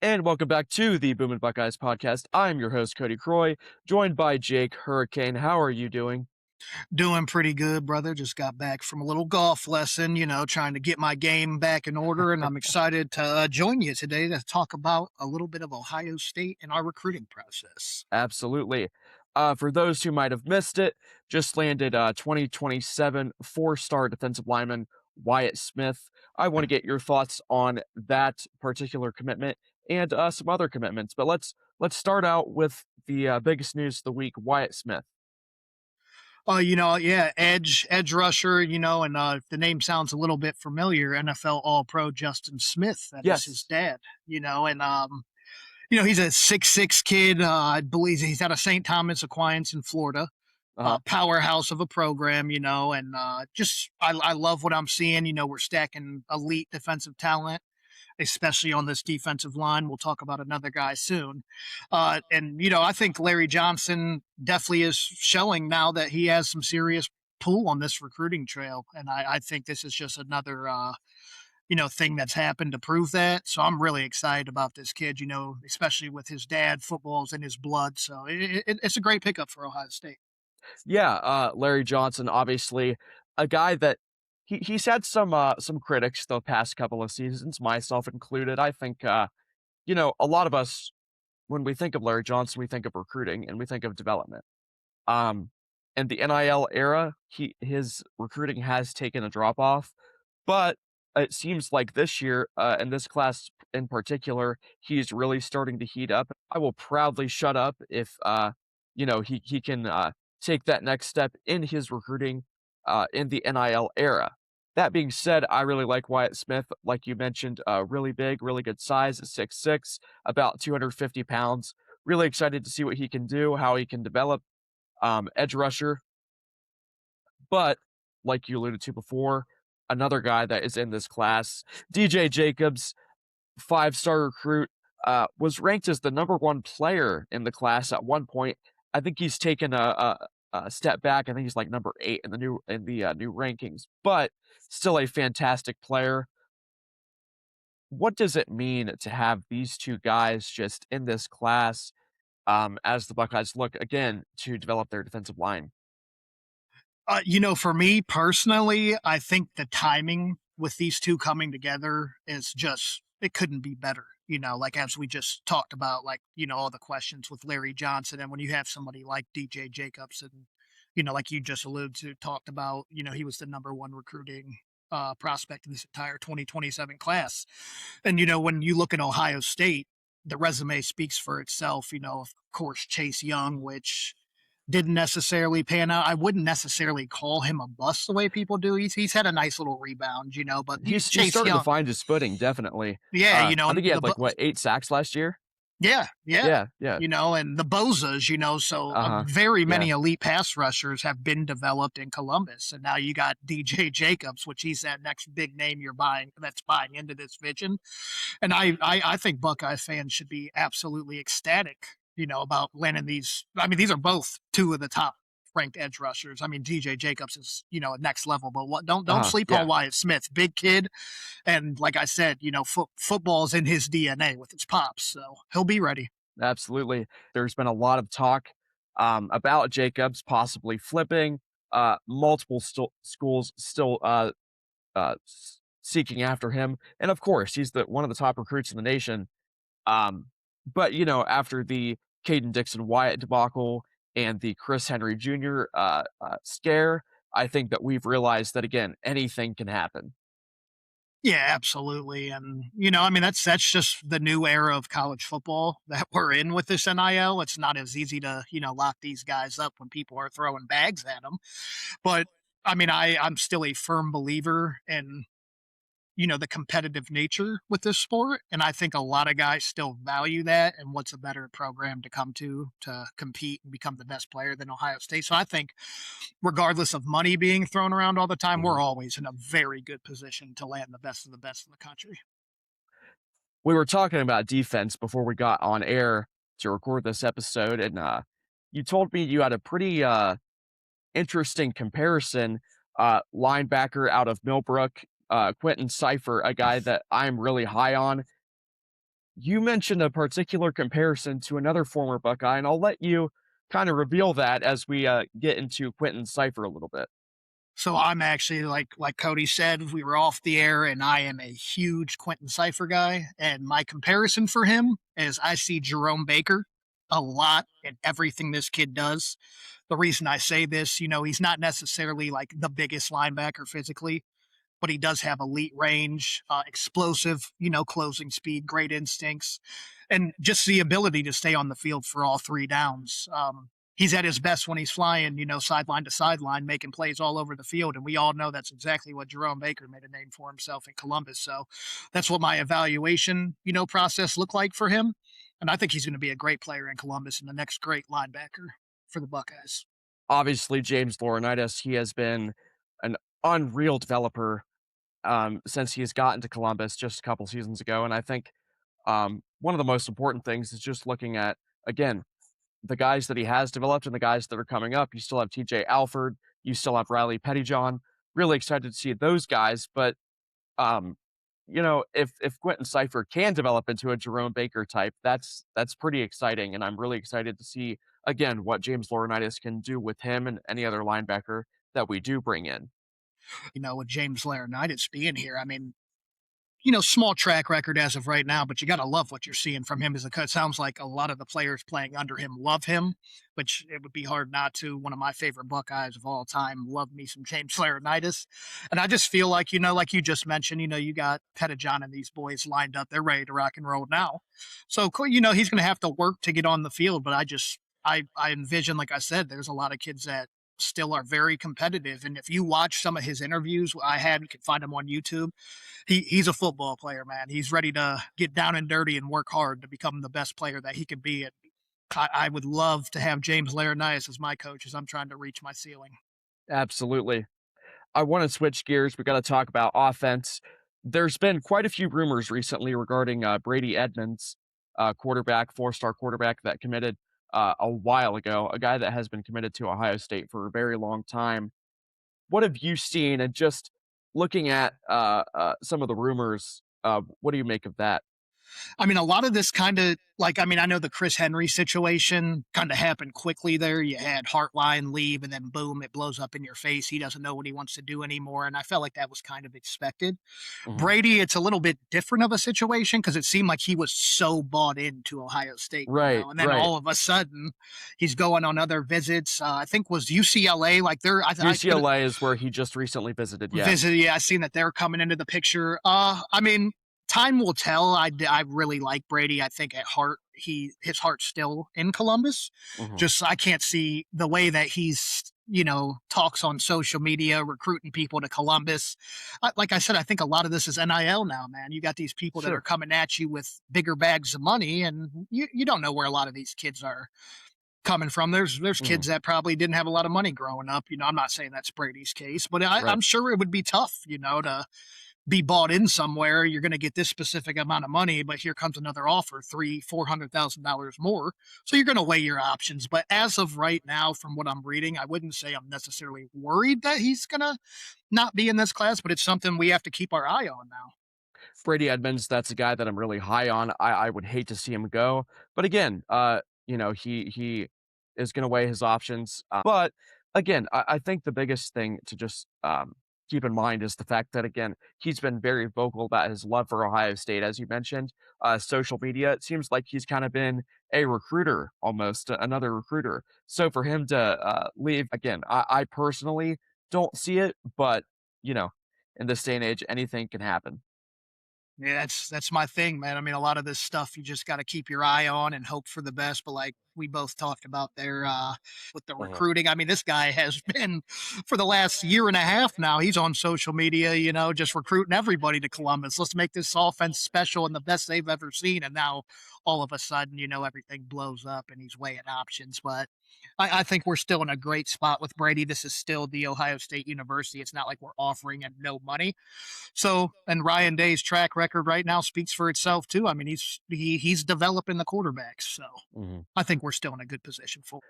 And welcome back to the Boomin Buckeyes Podcast. I'm your host, Cody Croy, joined by Jake Hurricane. How are you doing? Doing pretty good, brother. Just got back from a little golf lesson, trying to get my game back in order. And I'm excited to join you today to talk about a little bit of Ohio State and our recruiting process. Absolutely. For those who might have missed it, just landed 2027 four-star defensive lineman Wyatt Smith. I want to get your thoughts on that particular commitment and some other commitments. But let's start out with the biggest news of the week: Wyatt Smith. Edge rusher, and if the name sounds a little bit familiar, NFL All Pro Justin Smith, that is his Yes. dad, he's a 6'6" kid. I believe he's out of St. Thomas Aquinas in Florida. Uh-huh. Powerhouse of a program, and I love what I'm seeing. We're stacking elite defensive talent, especially on this defensive line. We'll talk about another guy soon. I think Larry Johnson definitely is showing now that he has some serious pull on this recruiting trail. And I think this is just another, thing that's happened to prove that. So I'm really excited about this kid, especially with his dad. Football's in his blood. So it's a great pickup for Ohio State. Yeah, Larry Johnson, obviously a guy that he's had some critics the past couple of seasons, myself included. I think a lot of us when we think of Larry Johnson, we think of recruiting and we think of development. Um, in the NIL era, his recruiting has taken a drop off, but it seems like this year, in this class in particular, he's really starting to heat up. I will proudly shut up if he can take that next step in his recruiting in the NIL era. That being said, I really like Wyatt Smith, like you mentioned, really big, really good size at 6'6", about 250 pounds. Really excited to see what he can do, how he can develop edge rusher. But like you alluded to before, another guy that is in this class, DJ Jacobs, 5-star recruit, was ranked as the number one player in the class at one point. I think he's taken a step back. I think he's like number 8 in the new rankings, but still a fantastic player. What does it mean to have these two guys just in this class as the Buckeyes look again to develop their defensive line? For me personally, I think the timing with these two coming together is just, it couldn't be better. Like as we just talked about, like, all the questions with Larry Johnson. And when you have somebody like DJ Jacobs and, like you just alluded to, talked about, he was the number one recruiting prospect in this entire 2027 class. And, when you look at Ohio State, the resume speaks for itself. Of course, Chase Young, which didn't necessarily pan out. I wouldn't necessarily call him a bust the way people do. He's had a nice little rebound, but He's Chase starting to Young, find his footing, definitely. yeah, I think he the had like what 8 sacks last year. yeah, yeah, Yeah, yeah, and the Bozas, so uh-huh, very yeah, many elite pass rushers have been developed in Columbus, and now you got DJ Jacobs, which he's that next big name that's buying into this vision. And I think Buckeye fans should be absolutely ecstatic, about landing these. I mean, these are both two of the top ranked edge rushers. I mean, DJ Jacobs is, next level, but don't uh-huh, sleep on yeah, Wyatt Smith, big kid. And like I said, football's in his DNA with his pops, so he'll be ready. absolutely. There's been a lot of talk about Jacobs possibly flipping. Multiple schools still seeking after him, and of course, he's the one of the top recruits in the nation. Um, but after the Caden Dixon Wyatt debacle and the Chris Henry Jr. Scare, I think that we've realized that again, anything can happen. Yeah, absolutely. And, I mean, that's just the new era of college football that we're in with this NIL. It's not as easy to, lock these guys up when people are throwing bags at them. But I mean, I'm still a firm believer in, the competitive nature with this sport. And I think a lot of guys still value that. And what's a better program to come to compete and become the best player than Ohio State? So I think, regardless of money being thrown around all the time, we're Mhm. always in a very good position to land the best of the best in the country. We were talking about defense before we got on air to record this episode, and you told me you had a pretty interesting comparison. Linebacker out of Millbrook, Quentin Cipher, a guy that I'm really high on. You mentioned a particular comparison to another former Buckeye, and I'll let you kind of reveal that as we get into Quentin Cipher a little bit. So I'm actually like Cody said, we were off the air, and I am a huge Quentin Cipher guy. And my comparison for him is I see Jerome Baker a lot in everything this kid does. The reason I say this, he's not necessarily like the biggest linebacker physically, but he does have elite range, explosive, closing speed, great instincts, and just the ability to stay on the field for all three downs. He's at his best when he's flying, sideline to sideline, making plays all over the field. And we all know that's exactly what Jerome Baker made a name for himself in Columbus. So that's what my evaluation, process looked like for him. And I think he's going to be a great player in Columbus and the next great linebacker for the Buckeyes. Obviously, James Laurinaitis, he has been an unreal developer since he's gotten to Columbus just a couple seasons ago. And I think one of the most important things is just looking at, again, the guys that he has developed and the guys that are coming up. You still have TJ Alford, you still have Riley Pettyjohn. Really excited to see those guys. But um, if Quentin Cipher can develop into a Jerome Baker type, that's pretty exciting. And I'm really excited to see again what James Laurinaitis can do with him and any other linebacker that we do bring in. With James Laurinaitis being here, I mean, small track record as of right now, but you got to love what you're seeing from him. It sounds like a lot of the players playing under him love him, which it would be hard not to. One of my favorite Buckeyes of all time, love me some James Laurinaitis. And I just feel like, like you just mentioned, you got Pettijohn and these boys lined up. They're ready to rock and roll now. So, he's going to have to work to get on the field, but I envision, like I said, there's a lot of kids that still are very competitive. And if you watch some of his interviews you can find them on YouTube. He's a football player, man. He's ready to get down and dirty and work hard to become the best player that he can be. And I would love to have James Laurinaitis as my coach as I'm trying to reach my ceiling. Absolutely. I want to switch gears. We got to talk about offense. There's been quite a few rumors recently regarding Brady Edmonds, quarterback, four-star quarterback that committed a while ago, a guy that has been committed to Ohio State for a very long time. What have you seen? And just looking at some of the rumors, what do you make of that? I mean, a lot of this kind of I know the Chris Henry situation kind of happened quickly there. You had Hartline leave, and then boom, it blows up in your face. He doesn't know what he wants to do anymore. And I felt like that was kind of expected. Mhm. Brady, it's a little bit different of a situation because it seemed like he was so bought into Ohio State, Right, and then right. all of a sudden he's going on other visits. I think was UCLA, like I could UCLA is where he just recently visited. Yeah. visit. Yeah, I seen that they're coming into the picture. I mean, time will tell. I really like Brady. I think at heart his heart's still in Columbus. Mhm. Just I can't see the way that he's talks on social media recruiting people to Columbus. Like I said, I think a lot of this is NIL now, man. You got these people that are Sure. coming at you with bigger bags of money, and you don't know where a lot of these kids are coming from. There's Mhm. kids that probably didn't have a lot of money growing up. I'm not saying that's Brady's case, but Right. I'm sure it would be tough, to be bought in somewhere. You're going to get this specific amount of money, but here comes another offer, $400,000 more. So you're going to weigh your options. But as of right now, from what I'm reading, I wouldn't say I'm necessarily worried that he's going to not be in this class, but it's something we have to keep our eye on now. Brady Edmonds, that's a guy that I'm really high on. I would hate to see him go, but again, he is going to weigh his options. But again, I think the biggest thing to just keep in mind is the fact that again he's been very vocal about his love for Ohio State, as you mentioned. Social media, it seems like he's kind of been a recruiter, almost another recruiter. So for him to leave again, I personally don't see it, but you know, in this day and age, anything can happen. Yeah, that's my thing, man. I mean, a lot of this stuff you just got to keep your eye on and hope for the best. But like we both talked about there with the Mhm. recruiting, I mean, this guy has been for the last year and a half now. He's on social media, just recruiting everybody to Columbus. Let's make this offense special and the best they've ever seen. And now all of a sudden, everything blows up and he's weighing options. But I think we're still in a great spot with Brady. This is still the Ohio State University. It's not like we're offering him no money. So, and Ryan Day's track record right now speaks for itself too. I mean, he's developing the quarterbacks, so Mhm. I think we're still in a good position for.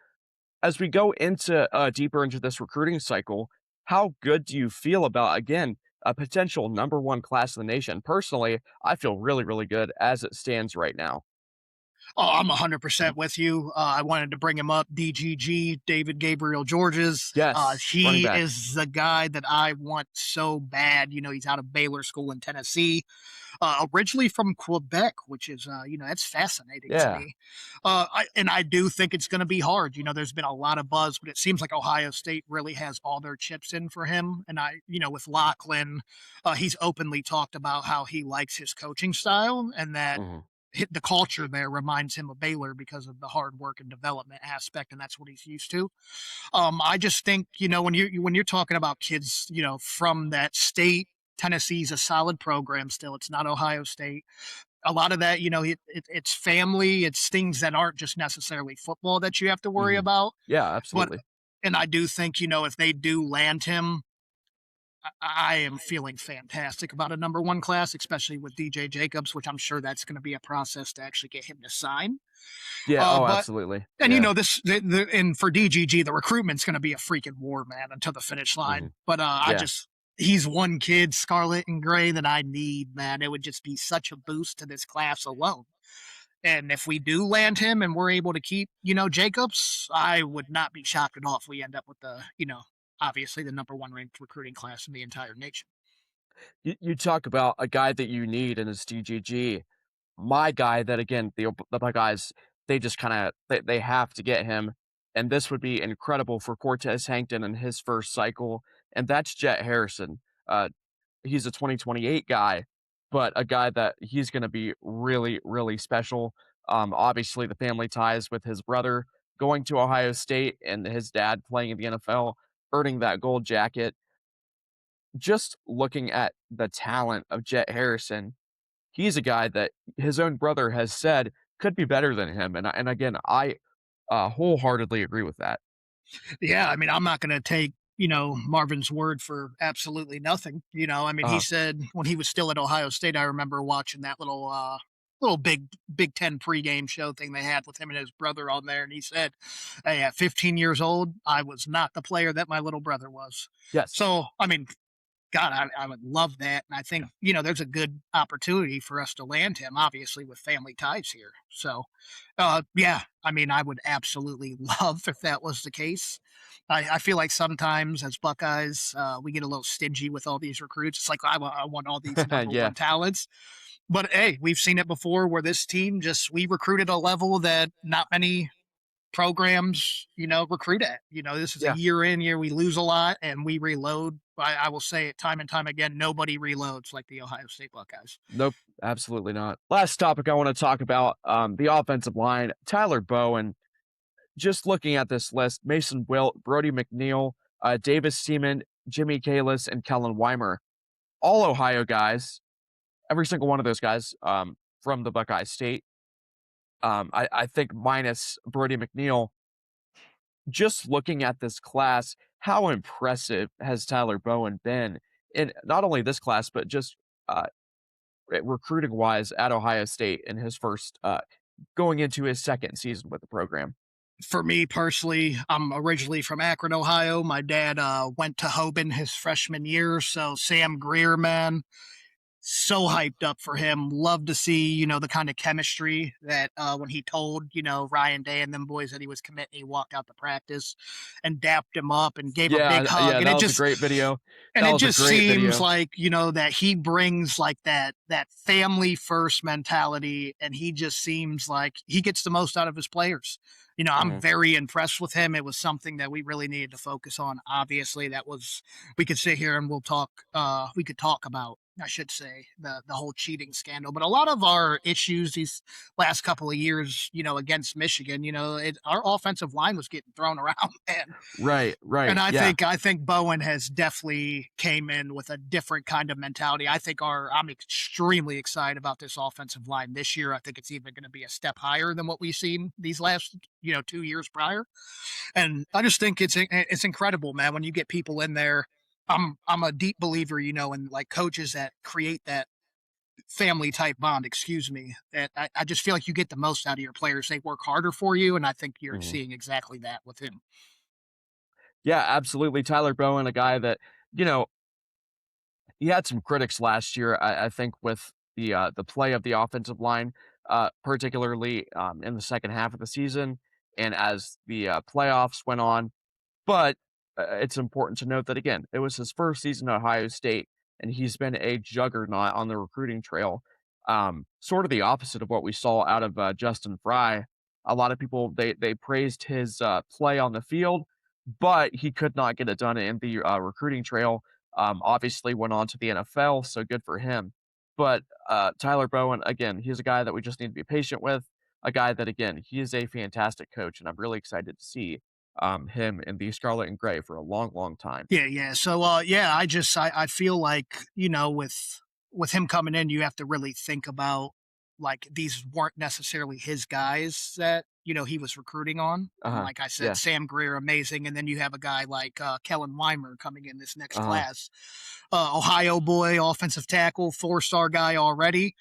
As we go into deeper into this recruiting cycle, how good do you feel about again? a potential number one class in the nation. Personally, I feel really, really good as it stands right now. Oh, I'm 100% with you. I wanted to bring him up. DGG, David Gabriel Georges. Yes, running He back. is the guy that I want so bad. He's out of Baylor School in Tennessee, originally from Quebec, which is, that's fascinating to Yeah. me. And I do think it's going to be hard. There's been a lot of buzz, but it seems like Ohio State really has all their chips in for him. And with Lachlan, he's openly talked about how he likes his coaching style and that Mhm. the culture there reminds him of Baylor because of the hard work and development aspect, and that's what he's used to. I just think when you're talking about kids, from that state, Tennessee's a solid program still. It's not Ohio State. A lot of that, it's family. It's things that aren't just necessarily football that you have to worry Mhm. about. Yeah, But absolutely. and I do think if they do land him, I am feeling fantastic about a number one class, especially with DJ Jacobs, which I'm sure that's going to be a process to actually get him to sign. Yeah, Uh, oh, but absolutely. and Yeah. and for DGG, the recruitment's going to be a freaking war, man, until the finish line. Mhm. But Yeah. he's one kid, Scarlet and Gray, that I need, man. It would just be such a boost to this class alone. And if we do land him and we're able to keep, Jacobs, I would not be shocked at all if we end up with obviously the number one ranked recruiting class in the entire nation. You talk about a guy that you need in his DGG. My guy that again, the Buckeyes, they just kinda they have to get him, and this would be incredible for Cortez Hankton in his first cycle, and that's Jet Harrison. He's a 2028 guy, but a guy that he's gonna be really, really special. Obviously, the family ties with his brother going to Ohio State and his dad playing in the NFL, earning that gold jacket. Just looking at the talent of Jet Harrison, he's a guy that his own brother has said could be better than him, and again, I, wholeheartedly agree with that. Yeah, I mean, I'm not going to take Marvin's word for absolutely nothing. I mean, he Uh-huh. said when he was still at Ohio State, I remember watching that little Big Ten pregame show thing they had with him and his brother on there, and he said, "Hey, at 15 years old, I was not the player that my little brother was." Yes. So, I mean, God, I would love that. And I think, Yeah. there's a good opportunity for us to land him, obviously, with family ties here. So, yeah, I mean, I would absolutely love if that was the case. I feel like sometimes as Buckeyes, we get a little stingy with all these recruits. It's like, I want all these number Yeah. one talents. But hey, we've seen it before where this team we recruited a level that not many programs, recruit at. This is a Yeah. year in, year we lose a lot and we reload. I will say it time and time again, nobody reloads like the Ohio State Buckeyes. Nope, absolutely not. Last topic I wanna talk about, the offensive line, Tyler Bowen. Just looking at this list, Mason Wilt, Brody McNeil, Davis Seaman, Jimmy Kalis, and Kellen Weimer, all Ohio guys, every single one of those guys, from the Buckeye State. I think minus Brody McNeil, just looking at this class, how impressive has Tyler Bowen been in not only this class, but just uh, recruiting wise at Ohio State in his first going into his second season with the program. For me personally, I'm originally from Akron, Ohio. My dad went to Hoban his freshman year. So Sam Greer, man, so hyped up for him. Love to see, the kind of chemistry that when he told, Ryan Day and them boys that he was committing, he walked out to practice and dapped him up and gave a big hug. Yeah, And that it was a just great video. and That it was a just great seems video. like, that he brings like that family first mentality, and he just seems like he gets the most out of his players. I'm Mhm. very impressed with him. It was something that we really needed to focus on. Obviously, we could sit here and we could talk about, I should say, the whole cheating scandal. But a lot of our issues these last couple of years, against Michigan, our offensive line was getting thrown around, man. Right, And right, I yeah. think I think Bowen has definitely came in with a different kind of mentality. I'm extremely excited about this offensive line this year. I think it's even going to be a step higher than what we've seen these last 2 years prior. And I just think it's incredible, man. When you get people in there, I'm a deep believer, in like coaches that create that family type bond. Excuse me. That I just feel like you get the most out of your players. They work harder for you, and I think you're Mhm. seeing exactly that with him. Yeah, absolutely. Tyler Bowen, a guy that, you know, he had some critics last year, I think, with the play of the offensive line, particularly in the second half of the season, and as the playoffs went on. But it's important to note that again, it was his first season at Ohio State, and he's been a juggernaut on the recruiting trail. Sort of the opposite of what we saw out of Justin Fry. A lot of people they praised his play on the field, but he could not get it done in the recruiting trail. Obviously went on to the NFL, so good for him. But Tyler Bowen, again, he's a guy that we just need to be patient with. A guy that, again, he is a fantastic coach, and I'm really excited to see him in the Scarlet and Gray for a long, long time. Yeah, yeah. So, yeah, I feel like with him coming in, you have to really think about like these weren't necessarily his guys that he was recruiting on. And Uh-huh. like I said, Yeah. Sam Greer, amazing, and then you have a guy like Kellen Weimer coming in this next Uh-huh. class, Ohio boy, offensive tackle, 4-star guy already.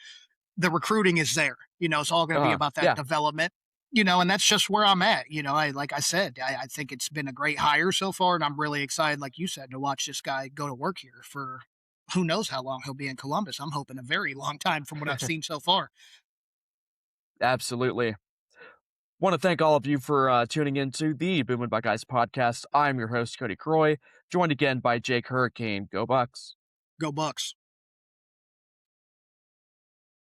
The recruiting is there. It's all going to be Uh-huh. about that Yeah. development. And that's just where I'm at. Like I said, I think it's been a great hire so far, and I'm really excited, like you said, to watch this guy go to work here for who knows how long he'll be in Columbus. I'm hoping a very long time from what I've seen so far. Absolutely. Want to thank all of you for tuning into the Boomin Buckeyes podcast. I'm your host, Cody Croy, joined again by Jake Hurricane. Go Bucks. Go Bucks.